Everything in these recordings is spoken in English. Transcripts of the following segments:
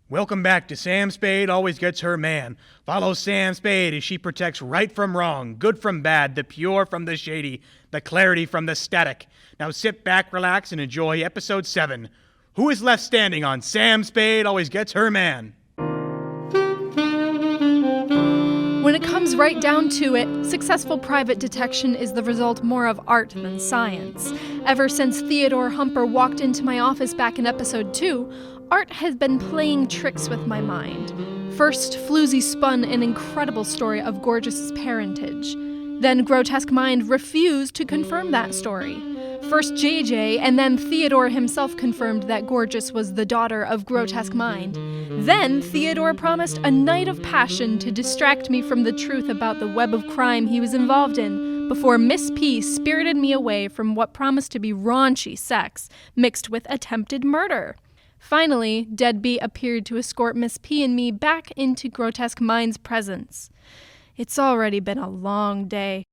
Welcome back to Sam Spade Always Gets Her Man. Follow Sam Spade as she protects right from wrong, good from bad, the pure from the shady, the clarity from the static. Now sit back, relax, and enjoy episode 7. Who is left standing on Sam Spade Always Gets Her Man? When it comes right down to it, successful private detection is the result more of art than science. Ever since Theodore Humper walked into my office back in episode 2, art has been playing tricks with my mind. First, Floozy spun an incredible story of Gorgeous's parentage. Then Grotesque Mind refused to confirm that story. First JJ, and then Theodore himself confirmed that Gorgeous was the daughter of Grotesque Mind. Then Theodore promised a night of passion to distract me from the truth about the web of crime he was involved in, before Miss P spirited me away from what promised to be raunchy sex, mixed with attempted murder. Finally, Deadbeat appeared to escort Miss P and me back into Grotesque Mind's presence. It's already been a long day.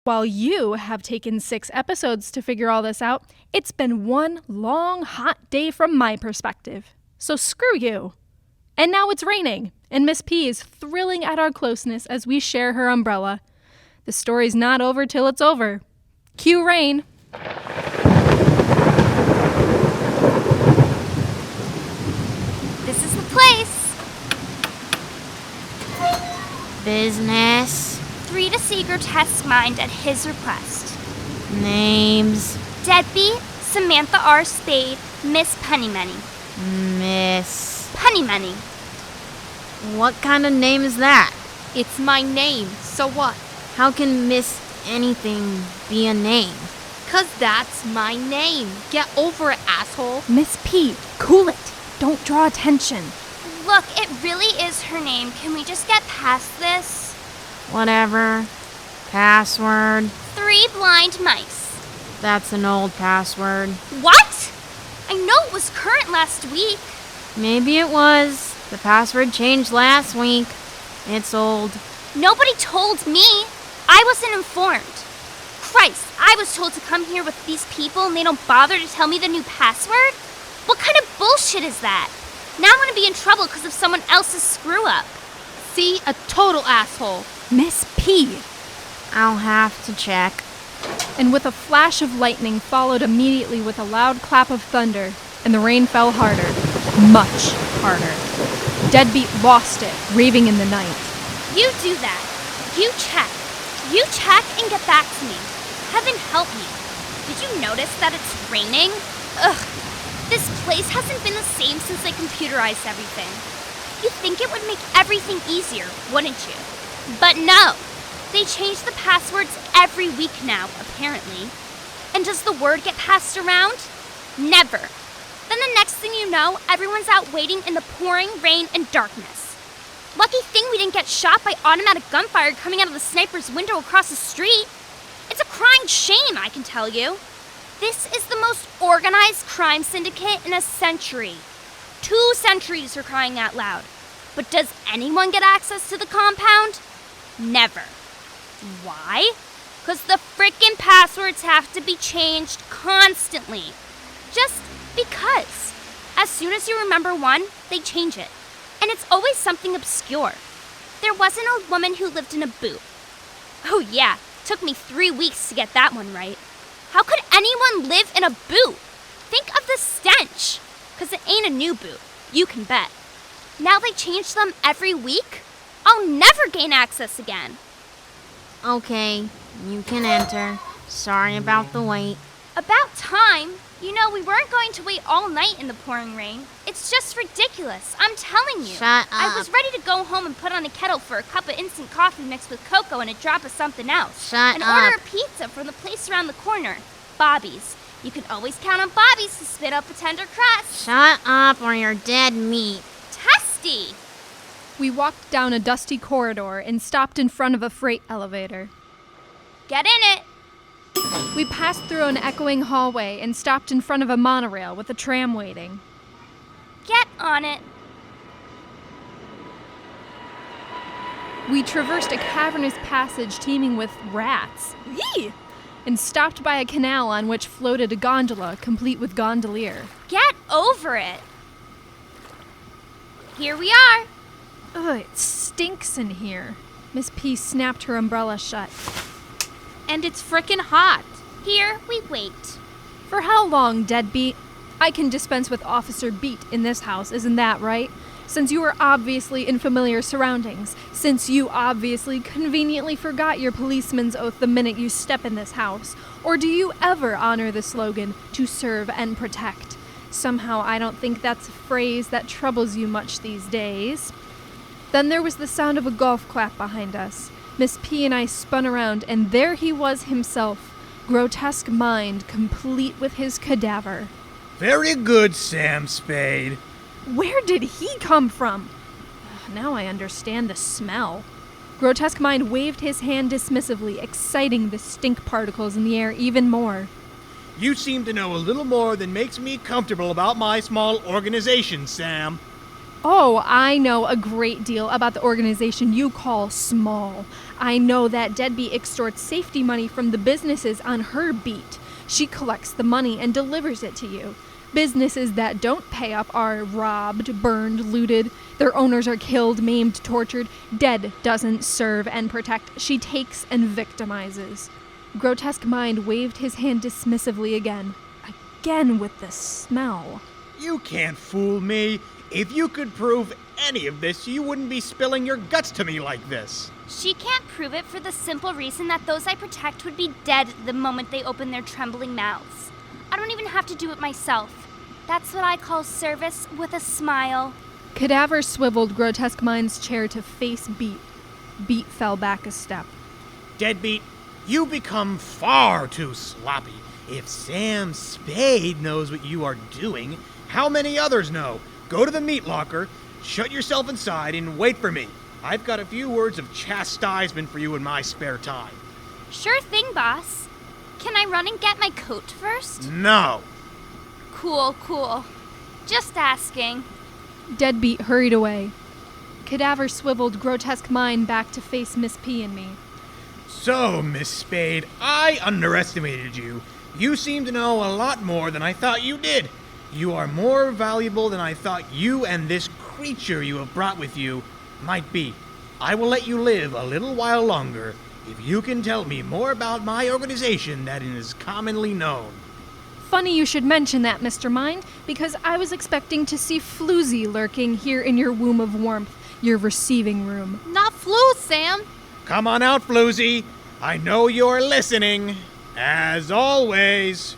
While you have taken 6 episodes to figure all this out, it's been one long, hot day from my perspective. So screw you. And now it's raining, and Miss P is thrilling at our closeness as we share her umbrella. The story's not over till it's over. Cue rain. This is the place. Business. 3 to see Grotesque Mind at his request. Names. Deadbeat, Samantha R. Spade, Miss Pennymoney. Miss. Pennymoney. What kind of name is that? It's my name, so what? How can Miss anything be a name? 'Cause that's my name. Get over it, asshole. Miss P, cool it. Don't draw attention. Look, it really is her name. Can we just get past this? Whatever. Password. 3 blind mice. That's an old password. What? I know it was current last week. Maybe it was. The password changed last week. It's old. Nobody told me. I wasn't informed. Christ, I was told to come here with these people and they don't bother to tell me the new password? What kind of bullshit is that? Now I'm gonna be in trouble because of someone else's screw-up. See, a total asshole. Miss P. I'll have to check. And with a flash of lightning followed immediately with a loud clap of thunder, and the rain fell harder, much harder. Deadbeat lost it, raving in the night. You do that. You check. You check and get back to me. Heaven help me. Did you notice that it's raining? Ugh. This place hasn't been the same since they computerized everything. You'd think it would make everything easier, wouldn't you? But no. They change the passwords every week now, apparently. And does the word get passed around? Never. Then the next thing you know, everyone's out waiting in the pouring rain and darkness. Lucky thing we didn't get shot by automatic gunfire coming out of the sniper's window across the street. It's a crying shame, I can tell you. This is the most organized crime syndicate in a century. 2 centuries for crying out loud. But does anyone get access to the compound? Never. Why? 'Cause the frickin' passwords have to be changed constantly. Just because. As soon as you remember one, they change it. And it's always something obscure. There was an old woman who lived in a boot. Oh yeah, took me 3 weeks to get that one right. How could anyone live in a boot? Think of the stench. 'Cause it ain't a new boot, you can bet. Now they change them every week? I'll never gain access again. Okay, you can enter. Sorry about the wait. About time. You know, we weren't going to wait all night in the pouring rain. It's just ridiculous, I'm telling you. Shut up. I was ready to go home and put on a kettle for a cup of instant coffee mixed with cocoa and a drop of something else. Shut and up. order a pizza from the place around the corner. Bobby's. You can always count on Bobby's to spit up a tender crust. Shut up or you're dead meat. Testy! We walked down a dusty corridor and stopped in front of a freight elevator. Get in it. We passed through an echoing hallway and stopped in front of a monorail with a tram waiting. Get on it. We traversed a cavernous passage teeming with rats. Yee! And stopped by a canal on which floated a gondola complete with gondolier. Get over it. Here we are. Ugh, it stinks in here. Miss P snapped her umbrella shut. And it's frickin' hot. Here we wait. For how long, deadbeat? I can dispense with Officer Beat in this house, isn't that right? Since you are obviously in familiar surroundings, since you obviously conveniently forgot your policeman's oath the minute you step in this house, or do you ever honor the slogan, to serve and protect? Somehow I don't think that's a phrase that troubles you much these days. Then there was the sound of a golf clap behind us. Miss P and I spun around, and there he was himself, grotesque mind complete with his cadaver. Very good, Sam Spade. Where did he come from? Now I understand the smell. Grotesque Mind waved his hand dismissively, exciting the stink particles in the air even more. You seem to know a little more than makes me comfortable about my small organization, Sam. Oh, I know a great deal about the organization you call small. I know that Deadbeat extorts safety money from the businesses on her beat. She collects the money and delivers it to you. Businesses that don't pay up are robbed, burned, looted. Their owners are killed, maimed, tortured. Dead doesn't serve and protect. She takes and victimizes. Grotesque Mind waved his hand dismissively again. Again with the smell. You can't fool me. If you could prove any of this, you wouldn't be spilling your guts to me like this. She can't prove it for the simple reason that those I protect would be dead the moment they open their trembling mouths. I don't even have to do it myself. That's what I call service with a smile. Cadaver swiveled Grotesque Mind's chair to face Beat. Beat fell back a step. Deadbeat, you become far too sloppy. If Sam Spade knows what you are doing, how many others know? Go to the meat locker, shut yourself inside, and wait for me. I've got a few words of chastisement for you in my spare time. Sure thing, boss. Can I run and get my coat first? No. Cool. Just asking. Deadbeat hurried away. Cadaver swiveled Grotesque Mind back to face Miss P and me. So, Miss Spade, I underestimated you. You seem to know a lot more than I thought you did. You are more valuable than I thought you and this creature you have brought with you might be. I will let you live a little while longer if you can tell me more about my organization than is commonly known. Funny you should mention that, Mr. Mind, because I was expecting to see Floozy lurking here in your womb of warmth, your receiving room. Not flu, Sam. Come on out, Floozy. I know you're listening. As always.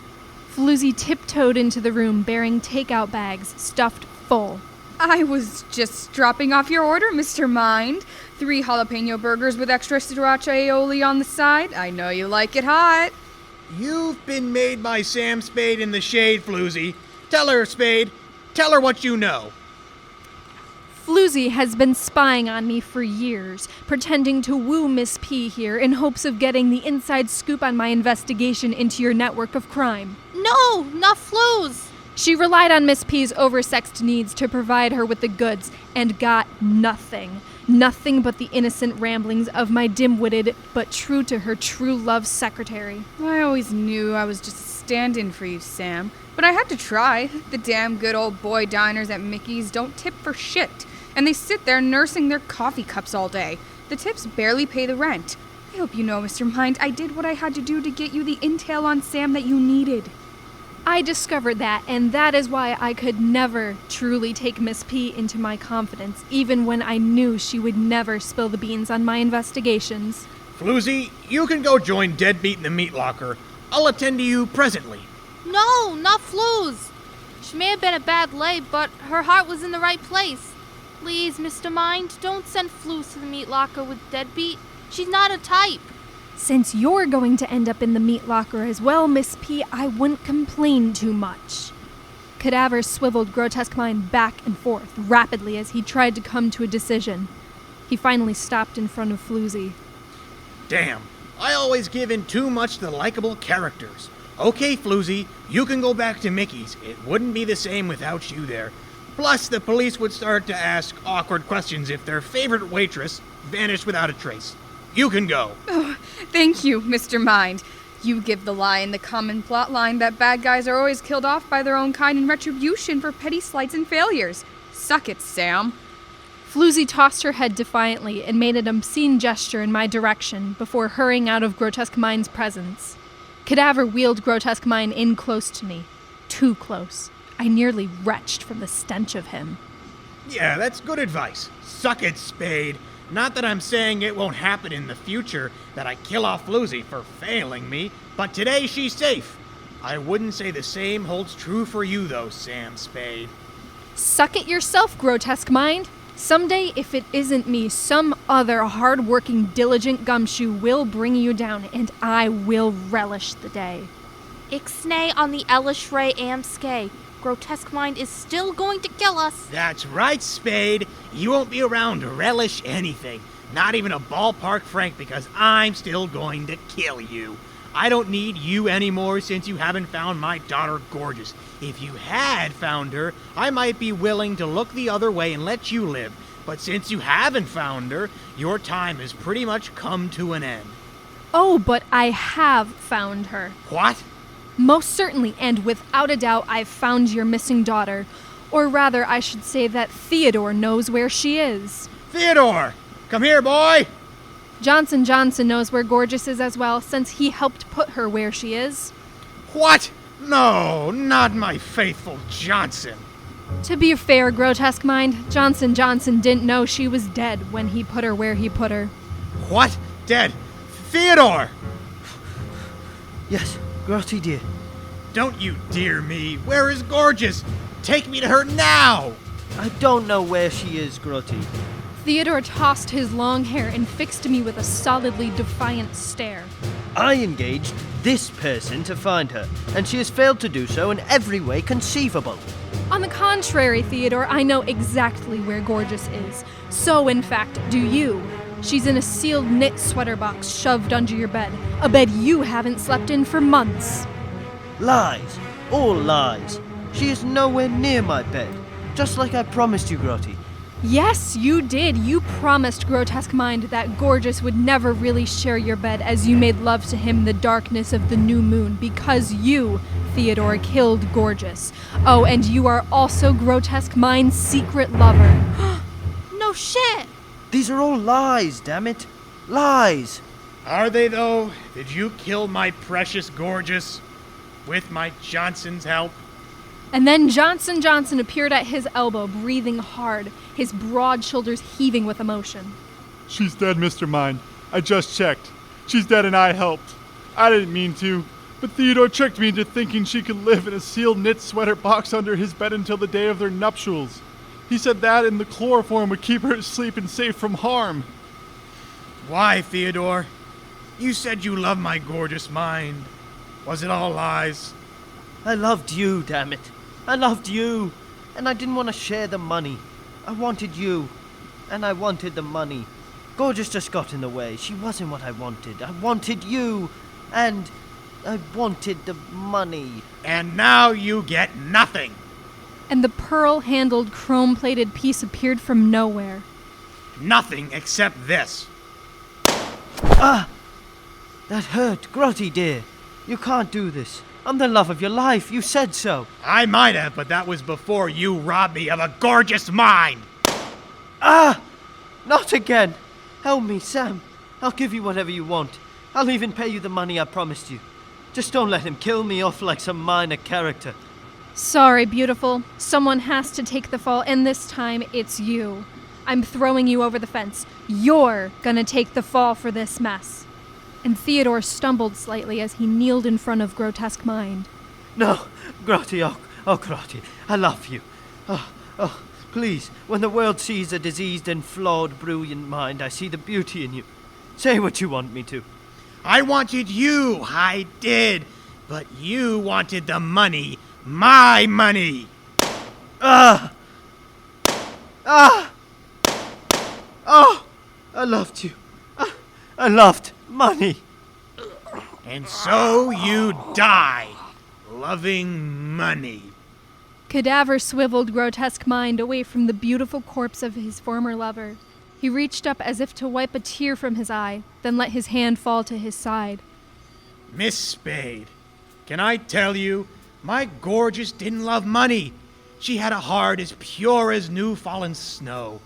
Floozy tiptoed into the room bearing takeout bags stuffed full. I was just dropping off your order, Mr. Mind. 3 jalapeno burgers with extra sriracha aioli on the side. I know you like it hot. You've been made by Sam Spade in the shade, Floozy. Tell her, Spade. Tell her what you know. Floozy has been spying on me for years, pretending to woo Miss P here in hopes of getting the inside scoop on my investigation into your network of crime. No, not flus. She relied on Miss P's oversexed needs to provide her with the goods, and got nothing. Nothing but the innocent ramblings of my dim-witted, but true to her true love secretary. I always knew I was just a stand-in for you, Sam. But I had to try. The damn good old boy diners at Mickey's don't tip for shit. And they sit there nursing their coffee cups all day. The tips barely pay the rent. I hope you know, Mr. Mind, I did what I had to do to get you the intel on Sam that you needed. I discovered that, and that is why I could never truly take Miss P into my confidence, even when I knew she would never spill the beans on my investigations. Floozy, you can go join Deadbeat in the meat locker. I'll attend to you presently. No, not flus. She may have been a bad lay, but her heart was in the right place. Please, Mr. Mind, don't send flus to the meat locker with Deadbeat. She's not a type. Since you're going to end up in the meat locker as well, Miss P, I wouldn't complain too much. Cadaver swiveled Grotesque Mind back and forth rapidly as he tried to come to a decision. He finally stopped in front of Floozy. Damn, I always give in too much to likable characters. Okay, Floozy, you can go back to Mickey's. It wouldn't be the same without you there. Plus, the police would start to ask awkward questions if their favorite waitress vanished without a trace. You can go. Oh, thank you, Mr. Mind. You give the lie in the common plot line that bad guys are always killed off by their own kind in retribution for petty slights and failures. Suck it, Sam. Floozy tossed her head defiantly and made an obscene gesture in my direction before hurrying out of Grotesque Mind's presence. Cadaver wheeled Grotesque Mind in close to me. Too close. I nearly retched from the stench of him. Yeah, that's good advice. Suck it, Spade. Not that I'm saying it won't happen in the future, that I kill off Floozy for failing me, but today she's safe. I wouldn't say the same holds true for you, though, Sam Spade. Suck it yourself, Grotesque Mind. Someday, if it isn't me, some other hard-working, diligent gumshoe will bring you down, and I will relish the day. Ixnay on the Elishray Amskay. Grotesque Mind is still going to kill us. That's right, Spade. You won't be around to relish anything. Not even a ballpark Frank, because I'm still going to kill you. I don't need you anymore since you haven't found my daughter Gorgeous. If you had found her, I might be willing to look the other way and let you live. But since you haven't found her, your time has pretty much come to an end. Oh, but I have found her. What? Most certainly, and without a doubt, I've found your missing daughter. Or rather, I should say that Theodore knows where she is. Theodore! Come here, boy! Johnson knows where Gorgeous is as well, since he helped put her where she is. What? No, not my faithful Johnson. To be fair, Grotesque Mind, Johnson didn't know she was dead when he put her where he put her. What? Dead? Theodore! Yes, Grotty dear. Don't you dear me. Where is Gorgeous? Take me to her now! I don't know where she is, Grotty. Theodore tossed his long hair and fixed me with a solidly defiant stare. I engaged this person to find her, and she has failed to do so in every way conceivable. On the contrary, Theodore, I know exactly where Gorgeous is. So, in fact, do you. She's in a sealed knit sweater box shoved under your bed. A bed you haven't slept in for months. Lies. All lies. She is nowhere near my bed. Just like I promised you, Grotty. Yes, you did. You promised Grotesque Mind that Gorgeous would never really share your bed as you made love to him in the darkness of the new moon because you, Theodore, killed Gorgeous. Oh, and you are also Grotesque Mind's secret lover. No shit. These are all lies, damn it. Lies. Are they, though? Did you kill my precious Gorgeous? With my Johnson's help? And then Johnson appeared at his elbow, breathing hard, his broad shoulders heaving with emotion. She's dead, Mr. Mind. I just checked. She's dead and I helped. I didn't mean to, but Theodore tricked me into thinking she could live in a sealed knit sweater box under his bed until the day of their nuptials. He said that and the chloroform would keep her asleep and safe from harm. Why, Theodore? You said you loved my Gorgeous Mind. Was it all lies? I loved you, damn it. I loved you. And I didn't want to share the money. I wanted you. And I wanted the money. Gorgeous just got in the way. She wasn't what I wanted. I wanted you. And I wanted the money. And now you get nothing. And the pearl-handled, chrome-plated piece appeared from nowhere. Nothing except this. Ah! That hurt, Grotty dear. You can't do this. I'm the love of your life. You said so. I might have, but that was before you robbed me of a Gorgeous Mind. Ah! Not again. Help me, Sam. I'll give you whatever you want. I'll even pay you the money I promised you. Just don't let him kill me off like some minor character. Sorry, beautiful. Someone has to take the fall, and this time it's you. I'm throwing you over the fence. You're gonna take the fall for this mess. And Theodore stumbled slightly as he kneeled in front of Grotesque Mind. No, Grotty, oh, Grotty, I love you. Oh, please, when the world sees a diseased and flawed, brilliant mind, I see the beauty in you. Say what you want me to. I wanted you, I did. But you wanted the money. My money. Oh, I loved you. I loved money. And so you die, loving money. Cadaver swiveled Grotesque Mind away from the beautiful corpse of his former lover. He reached up as if to wipe a tear from his eye, then let his hand fall to his side. Miss Spade, can I tell you, my Gorgeous didn't love money. She had a heart as pure as new-fallen snow.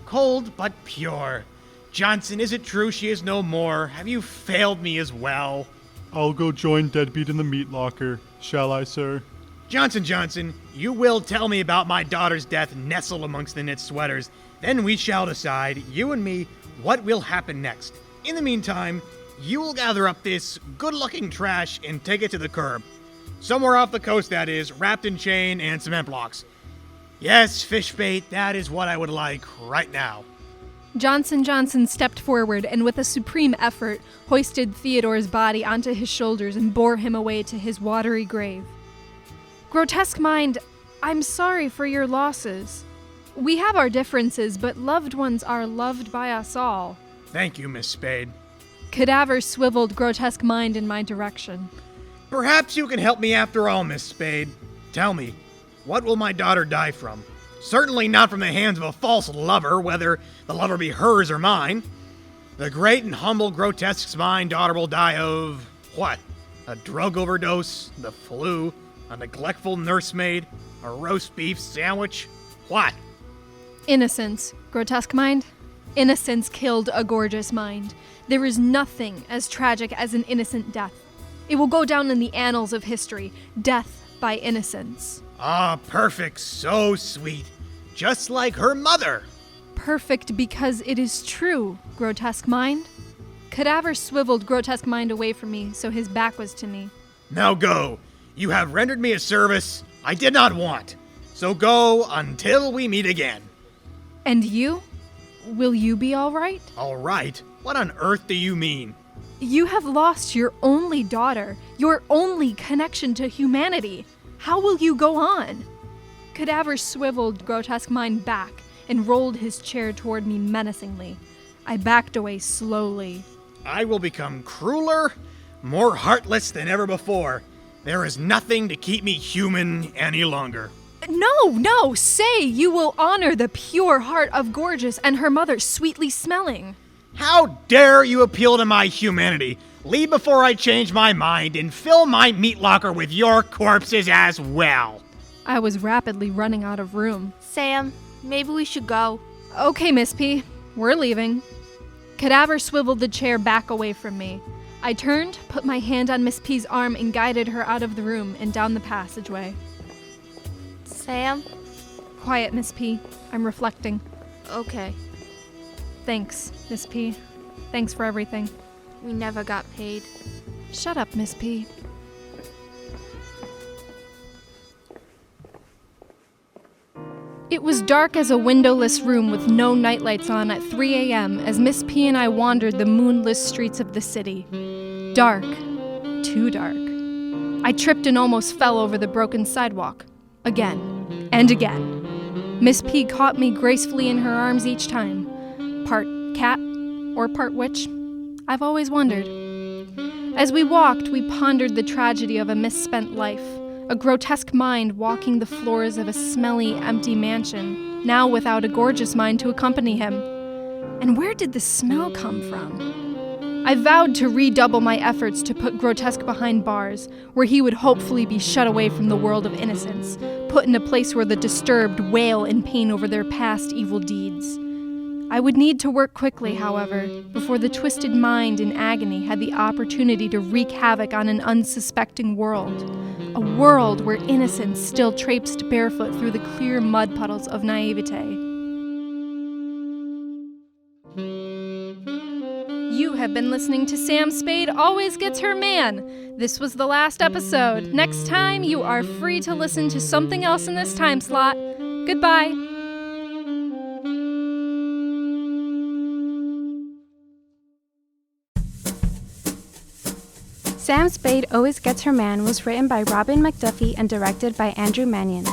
Cold but pure. Johnson, is it true she is no more? Have you failed me as well? I'll go join Deadbeat in the meat locker. Shall I, sir? Johnson, you will tell me about my daughter's death nestled amongst the knit sweaters. Then we shall decide, you and me, what will happen next. In the meantime, you will gather up this good-looking trash and take it to the curb. Somewhere off the coast, that is, wrapped in chain and cement blocks. Yes, fish bait, that is what I would like right now. Johnson stepped forward and with a supreme effort hoisted Theodore's body onto his shoulders and bore him away to his watery grave. Grotesque Mind, I'm sorry for your losses. We have our differences, but loved ones are loved by us all. Thank you, Miss Spade. Cadaver swiveled Grotesque Mind in my direction. Perhaps you can help me after all, Miss Spade. Tell me, what will my daughter die from? Certainly not from the hands of a false lover, whether the lover be hers or mine. The great and humble Grotesque's Mind daughter will die of, what? A drug overdose? The flu? A neglectful nursemaid? A roast beef sandwich? What? Innocence, Grotesque Mind. Innocence killed a gorgeous mind. There is nothing as tragic as an innocent death. It will go down in the annals of history. Death by innocence. Ah, perfect. So sweet. Just like her mother. Perfect because it is true, Grotesque Mind. Cadaver swiveled Grotesque Mind away from me, so his back was to me. Now go. You have rendered me a service I did not want. So go until we meet again. And you? Will you be all right? All right? What on earth do you mean? You have lost your only daughter, your only connection to humanity. How will you go on? Cadaver swiveled Grotesque Mind back and rolled his chair toward me menacingly. I backed away slowly. I will become crueler, more heartless than ever before. There is nothing to keep me human any longer. No, say you will honor the pure heart of Gorgeous and her mother sweetly smelling. How dare you appeal to my humanity? Leave before I change my mind and fill my meat locker with your corpses as well. I was rapidly running out of room. Sam, maybe we should go. Okay, Miss P, we're leaving. Cadaver swiveled the chair back away from me. I turned, put my hand on Miss P's arm, and guided her out of the room and down the passageway. Sam? Quiet, Miss P. I'm reflecting. Okay. Thanks, Miss P. Thanks for everything. We never got paid. Shut up, Miss P. It was dark as a windowless room with no nightlights on at 3 a.m. as Miss P and I wandered the moonless streets of the city. Dark. Too dark. I tripped and almost fell over the broken sidewalk. Again. And again. Miss P caught me gracefully in her arms each time. Part cat or part witch? I've always wondered. As we walked, we pondered the tragedy of a misspent life. A grotesque mind walking the floors of a smelly, empty mansion, now without a gorgeous mind to accompany him. And where did the smell come from? I vowed to redouble my efforts to put Grotesque behind bars, where he would hopefully be shut away from the world of innocence, put in a place where the disturbed wail in pain over their past evil deeds. I would need to work quickly, however, before the twisted mind in agony had the opportunity to wreak havoc on an unsuspecting world. A world where innocence still traipsed barefoot through the clear mud puddles of naivete. You have been listening to Sam Spade Always Gets Her Man. This was the last episode. Next time, you are free to listen to something else in this time slot. Goodbye. Sam Spade Always Gets Her Man was written by Robin MacDuffie and directed by Andrew Mannion.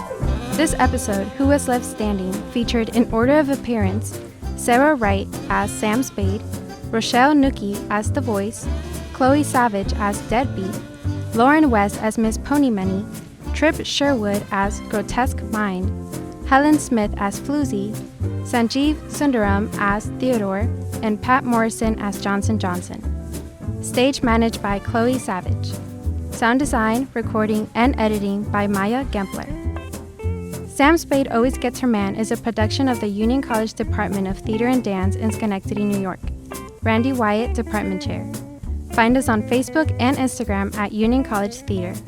This episode, Who Was Left Standing, featured in order of appearance Sarah Wright as Sam Spade, Rochelle Nookie as The Voice, Chloe Savage as Deadbeat, Lauren West as Miss Ponymoney, Tripp Sherwood as Grotesque Mind, Helen Smith as Floozy, Sanjeev Sundaram as Theodore, and Pat Morrison as Johnson Johnson. Stage managed by Chloe Savage. Sound design, recording, and editing by Maya Gempler. Sam Spade Always Gets Her Man is a production of the Union College Department of Theater and Dance in Schenectady, New York. Randy Wyatt, Department Chair. Find us on Facebook and Instagram at Union College Theater.